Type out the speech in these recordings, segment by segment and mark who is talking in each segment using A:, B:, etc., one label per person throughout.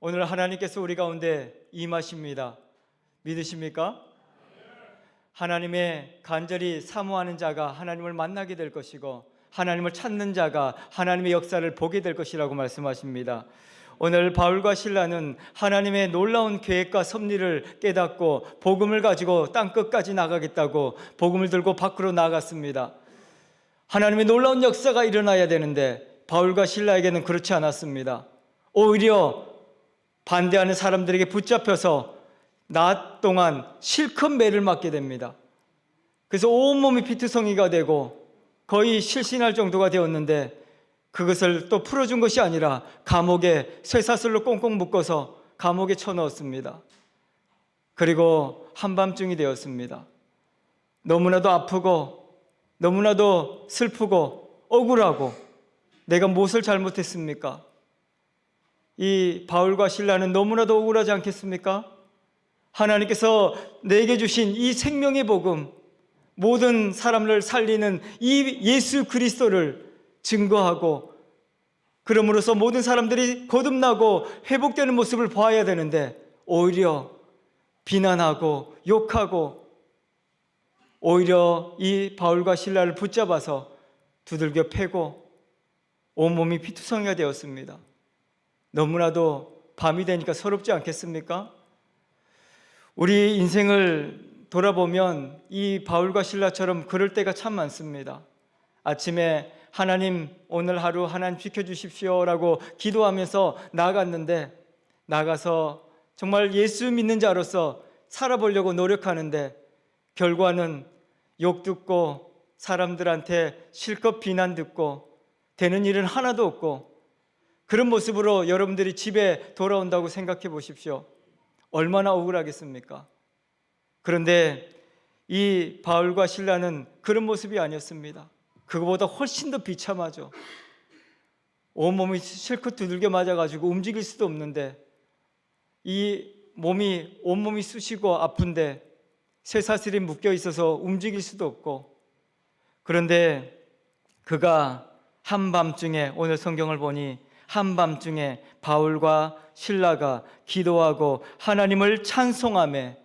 A: 오늘 하나님께서 우리 가운데 임하십니다. 믿으십니까? 하나님의 간절히 사모하는 자가 하나님을 만나게 될 것이고, 하나님을 찾는 자가 하나님의 역사를 보게 될 것이라고 말씀하십니다. 오늘 바울과 실라는 하나님의 놀라운 계획과 섭리를 깨닫고 복음을 가지고 땅끝까지 나가겠다고 복음을 들고 밖으로 나갔습니다. 하나님의 놀라운 역사가 일어나야 되는데 바울과 실라에게는 그렇지 않았습니다. 오히려 반대하는 사람들에게 붙잡혀서 낮 동안 실컷 매를 맞게 됩니다. 그래서 온몸이 피투성이가 되고 거의 실신할 정도가 되었는데, 그것을 또 풀어준 것이 아니라 감옥에 쇠사슬로 꽁꽁 묶어서 감옥에 쳐넣었습니다. 그리고 한밤중이 되었습니다. 너무나도 아프고 너무나도 슬프고 억울하고, 내가 무엇을 잘못했습니까? 이 바울과 실라는 너무나도 억울하지 않겠습니까? 하나님께서 내게 주신 이 생명의 복음, 모든 사람을 살리는 이 예수 그리스도를 증거하고, 그럼으로써 모든 사람들이 거듭나고 회복되는 모습을 봐야 되는데, 오히려 비난하고 욕하고, 오히려 이 바울과 실라를 붙잡아서 두들겨 패고 온몸이 피투성이가 되었습니다. 너무나도 밤이 되니까 서럽지 않겠습니까? 우리 인생을 돌아보면 이 바울과 실라처럼 그럴 때가 참 많습니다. 아침에 하나님, 오늘 하루 하나님 지켜주십시오 라고 기도하면서 나갔는데, 나가서 정말 예수 믿는 자로서 살아보려고 노력하는데 결과는 욕 듣고 사람들한테 실컷 비난 듣고 되는 일은 하나도 없고, 그런 모습으로 여러분들이 집에 돌아온다고 생각해 보십시오. 얼마나 억울하겠습니까? 그런데 이 바울과 실라는 그런 모습이 아니었습니다. 그거보다 훨씬 더 비참하죠. 온몸이 실컷 두들겨 맞아가지고 움직일 수도 없는데, 이 몸이 온몸이 쑤시고 아픈데 쇠사슬이 묶여 있어서 움직일 수도 없고, 그런데 그가 한밤중에, 오늘 성경을 보니 한밤중에 바울과 실라가 기도하고 하나님을 찬송하며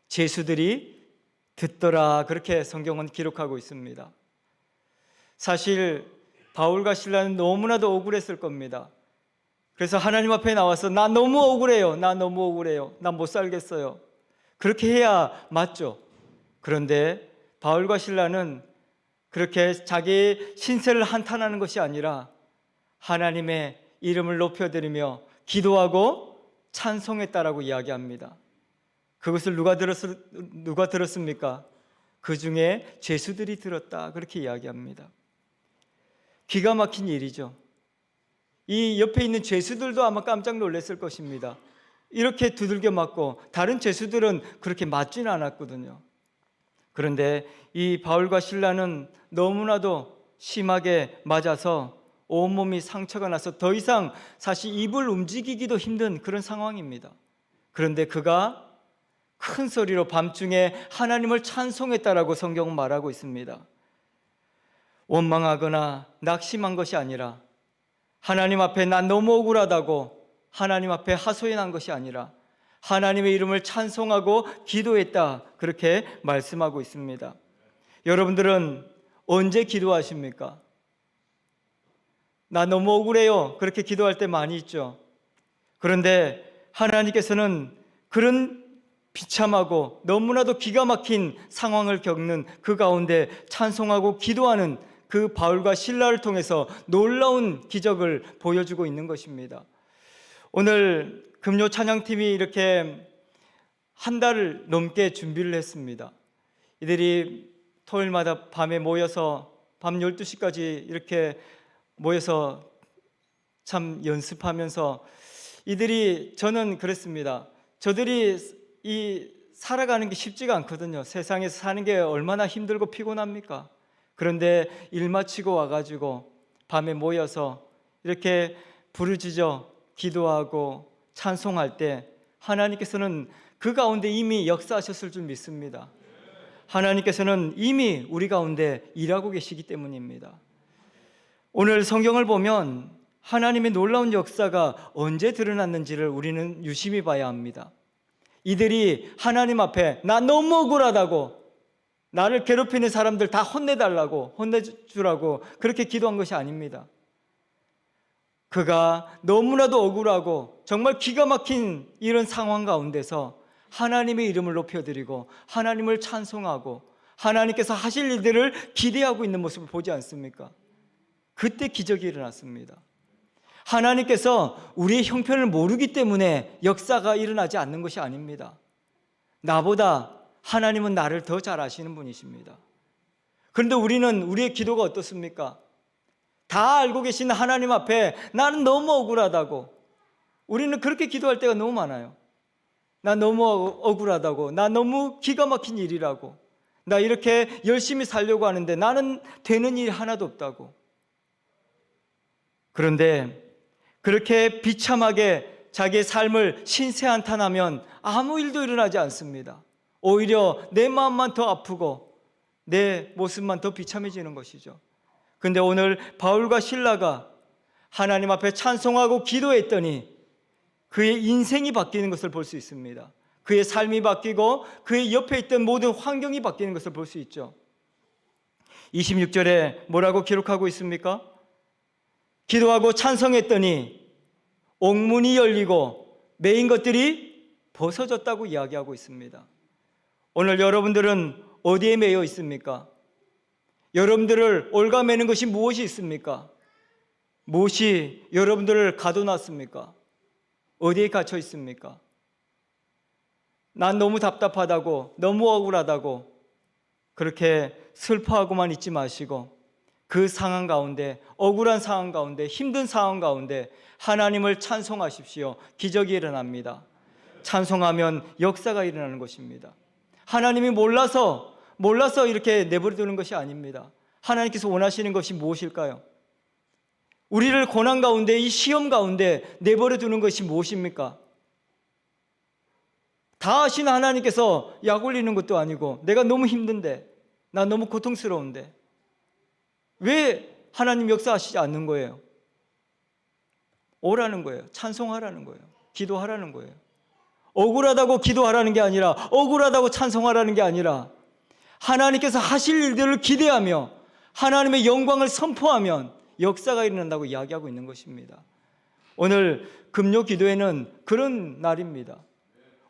A: 제수들이 듣더라, 그렇게 성경은 기록하고 있습니다. 사실 바울과 실라는 너무나도 억울했을 겁니다. 그래서 하나님 앞에 나와서 나 너무 억울해요, 나 너무 억울해요, 나 못 살겠어요, 그렇게 해야 맞죠. 그런데 바울과 실라는 그렇게 자기 신세를 한탄하는 것이 아니라 하나님의 이름을 높여드리며 기도하고 찬송했다라고 이야기합니다. 그것을 누가 들었습니까? 그 중에 죄수들이 들었다, 그렇게 이야기합니다. 기가 막힌 일이죠. 이 옆에 있는 죄수들도 아마 깜짝 놀랐을 것입니다. 이렇게 두들겨 맞고, 다른 죄수들은 그렇게 맞지는 않았거든요. 그런데 이 바울과 실라는 너무나도 심하게 맞아서 온몸이 상처가 나서 더 이상 사실 입을 움직이기도 힘든 그런 상황입니다. 그런데 그가 큰 소리로 밤중에 하나님을 찬송했다라고 성경은 말하고 있습니다. 원망하거나 낙심한 것이 아니라, 하나님 앞에 난 너무 억울하다고 하나님 앞에 하소연한 것이 아니라 하나님의 이름을 찬송하고 기도했다, 그렇게 말씀하고 있습니다. 여러분들은 언제 기도하십니까? 나 너무 억울해요, 그렇게 기도할 때 많이 있죠. 그런데 하나님께서는 그런 비참하고 너무나도 기가 막힌 상황을 겪는 그 가운데 찬송하고 기도하는 그 바울과 실라를 통해서 놀라운 기적을 보여주고 있는 것입니다. 오늘 금요 찬양팀이 이렇게 한 달을 넘게 준비를 했습니다. 이들이 토요일마다 밤에 모여서 밤 12시까지 이렇게 모여서 참 연습하면서, 이들이, 저는 그랬습니다. 저들이 이 살아가는 게 쉽지가 않거든요. 세상에서 사는 게 얼마나 힘들고 피곤합니까? 그런데 일 마치고 와가지고 밤에 모여서 이렇게 부르짖어 기도하고 찬송할 때 하나님께서는 그 가운데 이미 역사하셨을 줄 믿습니다. 하나님께서는 이미 우리 가운데 일하고 계시기 때문입니다. 오늘 성경을 보면 하나님의 놀라운 역사가 언제 드러났는지를 우리는 유심히 봐야 합니다. 이들이 하나님 앞에 나 너무 억울하다고, 나를 괴롭히는 사람들 다 혼내달라고, 혼내주라고 그렇게 기도한 것이 아닙니다. 그가 너무나도 억울하고 정말 기가 막힌 이런 상황 가운데서 하나님의 이름을 높여드리고 하나님을 찬송하고 하나님께서 하실 일들을 기대하고 있는 모습을 보지 않습니까? 그때 기적이 일어났습니다. 하나님께서 우리의 형편을 모르기 때문에 역사가 일어나지 않는 것이 아닙니다. 나보다 하나님은 나를 더 잘 아시는 분이십니다. 그런데 우리는 우리의 기도가 어떻습니까? 다 알고 계신 하나님 앞에 나는 너무 억울하다고, 우리는 그렇게 기도할 때가 너무 많아요. 나 너무 억울하다고, 나 너무 기가 막힌 일이라고, 나 이렇게 열심히 살려고 하는데 나는 되는 일이 하나도 없다고. 그런데 그렇게 비참하게 자기의 삶을 신세한탄하면 아무 일도 일어나지 않습니다. 오히려 내 마음만 더 아프고 내 모습만 더 비참해지는 것이죠. 그런데 오늘 바울과 실라가 하나님 앞에 찬송하고 기도했더니 그의 인생이 바뀌는 것을 볼 수 있습니다. 그의 삶이 바뀌고 그의 옆에 있던 모든 환경이 바뀌는 것을 볼 수 있죠. 26절에 뭐라고 기록하고 있습니까? 기도하고 찬송했더니 옥문이 열리고 매인 것들이 벗어졌다고 이야기하고 있습니다. 오늘 여러분들은 어디에 매여 있습니까? 여러분들을 올가매는 것이 무엇이 있습니까? 무엇이 여러분들을 가둬놨습니까? 어디에 갇혀 있습니까? 난 너무 답답하다고, 너무 억울하다고 그렇게 슬퍼하고만 있지 마시고 그 상황 가운데, 억울한 상황 가운데, 힘든 상황 가운데 하나님을 찬송하십시오. 기적이 일어납니다. 찬송하면 역사가 일어나는 것입니다. 하나님이 몰라서 이렇게 내버려두는 것이 아닙니다. 하나님께서 원하시는 것이 무엇일까요? 우리를 고난 가운데, 이 시험 가운데 내버려두는 것이 무엇입니까? 다 아시는 하나님께서 약 올리는 것도 아니고 내가 너무 힘든데, 나 너무 고통스러운데 왜 하나님 역사하시지 않는 거예요? 오라는 거예요. 찬송하라는 거예요. 기도하라는 거예요. 억울하다고 기도하라는 게 아니라, 억울하다고 찬송하라는 게 아니라 하나님께서 하실 일들을 기대하며 하나님의 영광을 선포하면 역사가 일어난다고 이야기하고 있는 것입니다. 오늘 금요 기도회는 그런 날입니다.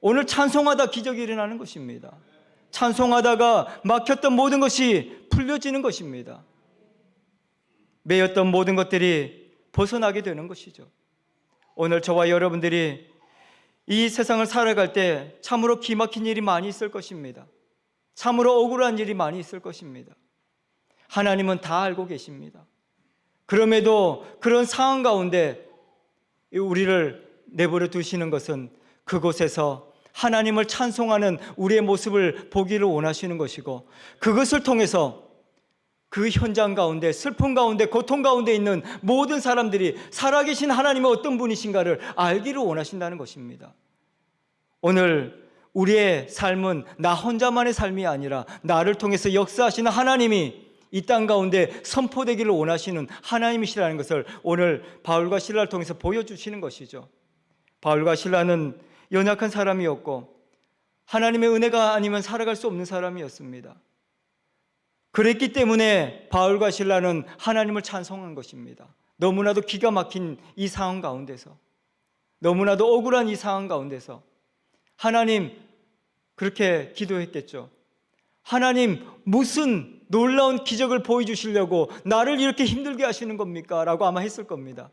A: 오늘 찬송하다 기적이 일어나는 것입니다. 찬송하다가 막혔던 모든 것이 풀려지는 것입니다. 매였던 모든 것들이 벗어나게 되는 것이죠. 오늘 저와 여러분들이 이 세상을 살아갈 때 참으로 기막힌 일이 많이 있을 것입니다. 참으로 억울한 일이 많이 있을 것입니다. 하나님은 다 알고 계십니다. 그럼에도 그런 상황 가운데 우리를 내버려 두시는 것은 그곳에서 하나님을 찬송하는 우리의 모습을 보기를 원하시는 것이고, 그것을 통해서 그 현장 가운데, 슬픔 가운데, 고통 가운데 있는 모든 사람들이 살아계신 하나님은 어떤 분이신가를 알기를 원하신다는 것입니다. 오늘 우리의 삶은 나 혼자만의 삶이 아니라 나를 통해서 역사하시는 하나님이 이 땅 가운데 선포되기를 원하시는 하나님이시라는 것을 오늘 바울과 실라를 통해서 보여주시는 것이죠. 바울과 실라는 연약한 사람이었고 하나님의 은혜가 아니면 살아갈 수 없는 사람이었습니다. 그랬기 때문에 바울과 실라는 하나님을 찬송한 것입니다. 너무나도 기가 막힌 이 상황 가운데서, 너무나도 억울한 이 상황 가운데서 하나님, 그렇게 기도했겠죠. 하나님, 무슨 놀라운 기적을 보여주시려고 나를 이렇게 힘들게 하시는 겁니까? 라고 아마 했을 겁니다.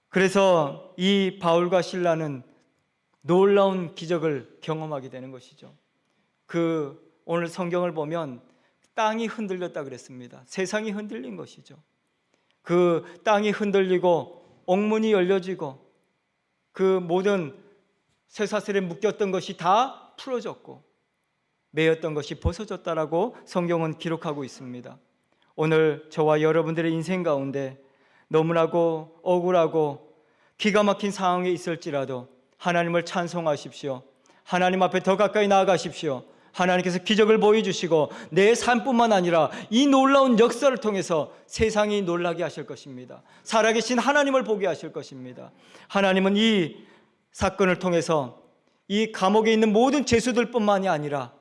A: 그래서 이 바울과 실라는 놀라운 기적을 경험하게 되는 것이죠. 오늘 성경을 보면 땅이 흔들렸다 그랬습니다. 세상이 흔들린 것이죠. 그 땅이 흔들리고 옥문이 열려지고 그 모든 쇠사슬에 묶였던 것이 다 풀어졌고 매였던 것이 벗어졌다라고 성경은 기록하고 있습니다. 오늘 저와 여러분들의 인생 가운데 너무나도 억울하고 기가 막힌 상황에 있을지라도 하나님을 찬송하십시오. 하나님 앞에 더 가까이 나아가십시오. 하나님께서 기적을 보여주시고 내 삶뿐만 아니라 이 놀라운 역사를 통해서 세상이 놀라게 하실 것입니다. 살아계신 하나님을 보게 하실 것입니다. 하나님은 이 사건을 통해서 이 감옥에 있는 모든 죄수들뿐만이 아니라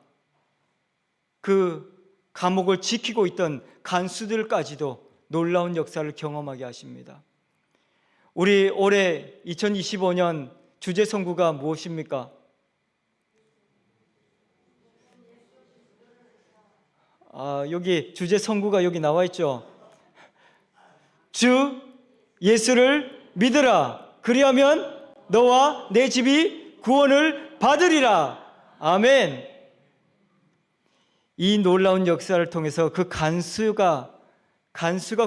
A: 그 감옥을 지키고 있던 간수들까지도 놀라운 역사를 경험하게 하십니다. 우리 올해 2025년 주제 선구가 무엇입니까? 여기 주제 선구가 여기 나와 있죠. 주 예수를 믿으라. 그리하면 너와 내 집이 구원을 받으리라. 아멘. 이 놀라운 역사를 통해서 그 간수가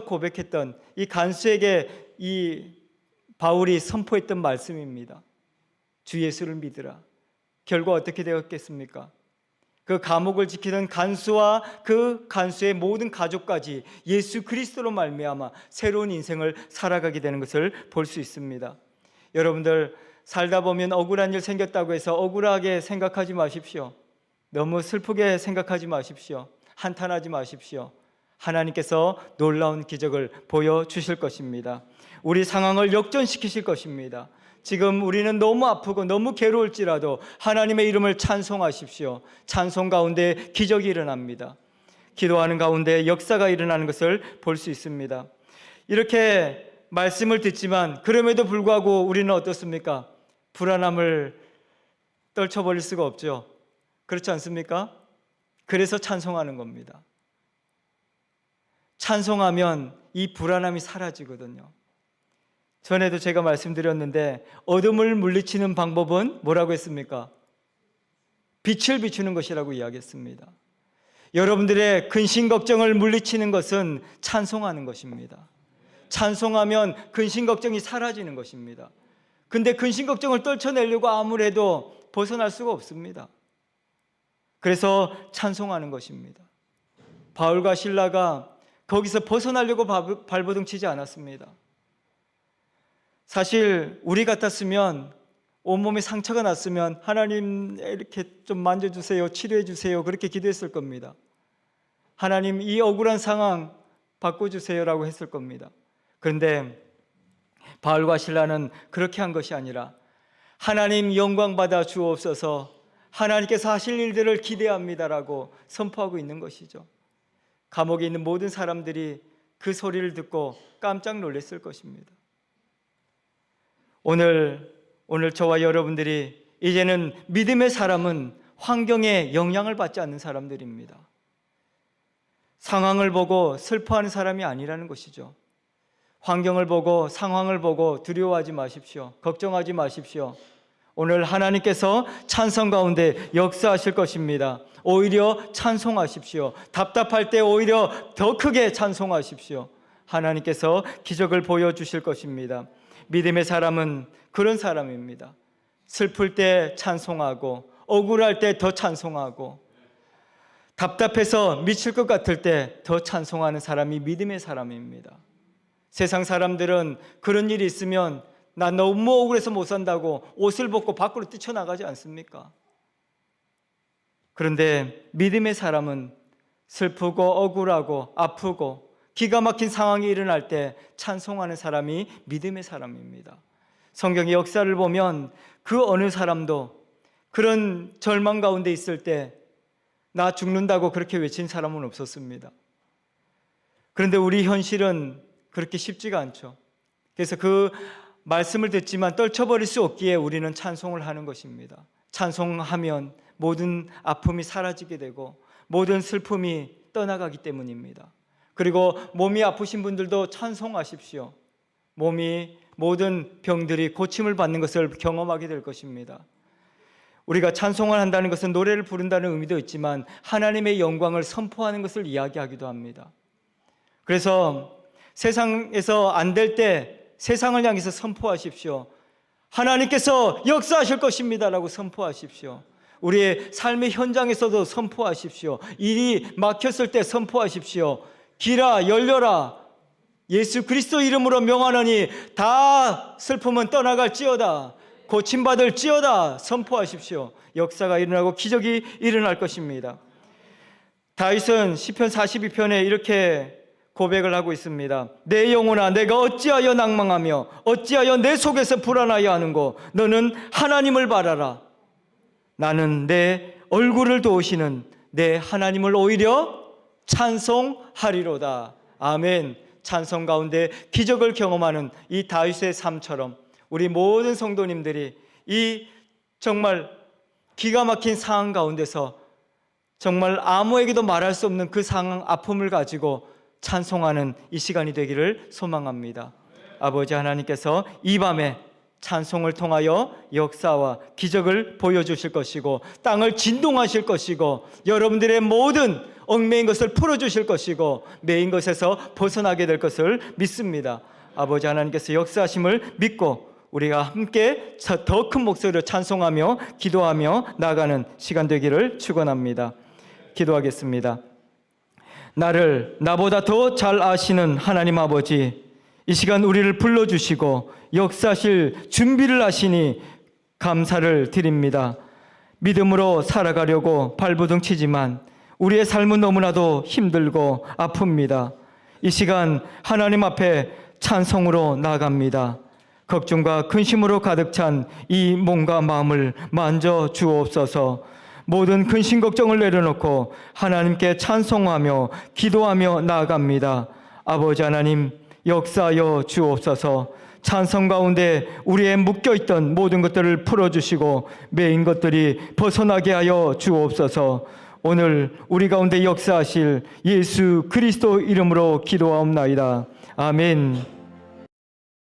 A: 고백했던 이 간수에게 이 바울이 선포했던 말씀입니다. 주 예수를 믿으라. 결과 어떻게 되었겠습니까? 그 감옥을 지키던 간수와 그 간수의 모든 가족까지 예수 그리스도로 말미암아 새로운 인생을 살아가게 되는 것을 볼 수 있습니다. 여러분들 살다 보면 억울한 일 생겼다고 해서 억울하게 생각하지 마십시오. 너무 슬프게 생각하지 마십시오. 한탄하지 마십시오. 하나님께서 놀라운 기적을 보여주실 것입니다. 우리 상황을 역전시키실 것입니다. 지금 우리는 너무 아프고 너무 괴로울지라도 하나님의 이름을 찬송하십시오. 찬송 가운데 기적이 일어납니다. 기도하는 가운데 역사가 일어나는 것을 볼 수 있습니다. 이렇게 말씀을 듣지만 그럼에도 불구하고 우리는 어떻습니까? 불안함을 떨쳐버릴 수가 없죠. 그렇지 않습니까? 그래서 찬송하는 겁니다. 찬송하면 이 불안함이 사라지거든요. 전에도 제가 말씀드렸는데 어둠을 물리치는 방법은 뭐라고 했습니까? 빛을 비추는 것이라고 이야기했습니다. 여러분들의 근심 걱정을 물리치는 것은 찬송하는 것입니다. 찬송하면 근심 걱정이 사라지는 것입니다. 근데 근심 걱정을 떨쳐내려고 아무리 해도 벗어날 수가 없습니다. 그래서 찬송하는 것입니다. 바울과 실라가 거기서 벗어나려고 발버둥 치지 않았습니다. 사실 우리 같았으면 온몸에 상처가 났으면 하나님 이렇게 좀 만져주세요, 치료해주세요 그렇게 기도했을 겁니다. 하나님 이 억울한 상황 바꿔주세요라고 했을 겁니다. 그런데 바울과 실라는 그렇게 한 것이 아니라 하나님 영광 받아 주옵소서, 하나님께서 하실 일들을 기대합니다라고 선포하고 있는 것이죠. 감옥에 있는 모든 사람들이 그 소리를 듣고 깜짝 놀랐을 것입니다. 오늘 저와 여러분들이 이제는 믿음의 사람은 환경에 영향을 받지 않는 사람들입니다. 상황을 보고 슬퍼하는 사람이 아니라는 것이죠. 환경을 보고 상황을 보고 두려워하지 마십시오. 걱정하지 마십시오. 오늘 하나님께서 찬송 가운데 역사하실 것입니다. 오히려 찬송하십시오. 답답할 때 오히려 더 크게 찬송하십시오. 하나님께서 기적을 보여주실 것입니다. 믿음의 사람은 그런 사람입니다. 슬플 때 찬송하고 억울할 때 더 찬송하고 답답해서 미칠 것 같을 때 더 찬송하는 사람이 믿음의 사람입니다. 세상 사람들은 그런 일이 있으면 나 너무 억울해서 못 산다고 옷을 벗고 밖으로 뛰쳐나가지 않습니까? 그런데 믿음의 사람은 슬프고 억울하고 아프고 기가 막힌 상황이 일어날 때 찬송하는 사람이 믿음의 사람입니다. 성경의 역사를 보면 그 어느 사람도 그런 절망 가운데 있을 때 나 죽는다고 그렇게 외친 사람은 없었습니다. 그런데 우리 현실은 그렇게 쉽지가 않죠. 그래서 그 말씀을 듣지만 떨쳐버릴 수 없기에 우리는 찬송을 하는 것입니다. 찬송하면 모든 아픔이 사라지게 되고 모든 슬픔이 떠나가기 때문입니다. 그리고 몸이 아프신 분들도 찬송하십시오. 몸이 모든 병들이 고침을 받는 것을 경험하게 될 것입니다. 우리가 찬송을 한다는 것은 노래를 부른다는 의미도 있지만 하나님의 영광을 선포하는 것을 이야기하기도 합니다. 그래서 세상에서 안 될 때 세상을 향해서 선포하십시오. 하나님께서 역사하실 것입니다라고 선포하십시오. 우리의 삶의 현장에서도 선포하십시오. 일이 막혔을 때 선포하십시오. 길아 열려라. 예수 그리스도 이름으로 명하노니 다 슬픔은 떠나갈지어다. 고침받을지어다 선포하십시오. 역사가 일어나고 기적이 일어날 것입니다. 다윗은 시편 42편에 이렇게 고백을 하고 있습니다. 내 영혼아, 내가 어찌하여 낭망하며 어찌하여 내 속에서 불안하여 하는고? 너는 하나님을 바라라. 나는 내 얼굴을 도우시는 내 하나님을 오히려 찬송하리로다. 아멘. 찬송 가운데 기적을 경험하는 이 다윗의 삶처럼 우리 모든 성도님들이 이 정말 기가 막힌 상황 가운데서 정말 아무에게도 말할 수 없는 그 상황, 아픔을 가지고 찬송하는 이 시간이 되기를 소망합니다. 아버지 하나님께서 이 밤에 찬송을 통하여 역사와 기적을 보여주실 것이고 땅을 진동하실 것이고 여러분들의 모든 얽매인 것을 풀어주실 것이고 매인 것에서 벗어나게 될 것을 믿습니다. 아버지 하나님께서 역사하심을 믿고 우리가 함께 더 큰 목소리로 찬송하며 기도하며 나아가는 시간 되기를 축원합니다. 기도하겠습니다. 나를 나보다 더 잘 아시는 하나님 아버지, 이 시간 우리를 불러주시고 역사하실 준비를 하시니 감사를 드립니다. 믿음으로 살아가려고 발버둥 치지만 우리의 삶은 너무나도 힘들고 아픕니다. 이 시간 하나님 앞에 찬송으로 나아갑니다. 걱정과 근심으로 가득 찬 이 몸과 마음을 만져 주옵소서. 모든 근심 걱정을 내려놓고 하나님께 찬송하며 기도하며 나아갑니다. 아버지 하나님, 역사하여 주옵소서. 찬송 가운데 우리의 묶여있던 모든 것들을 풀어주시고 매인 것들이 벗어나게 하여 주옵소서. 오늘 우리 가운데 역사하실 예수 그리스도 이름으로 기도하옵나이다. 아멘.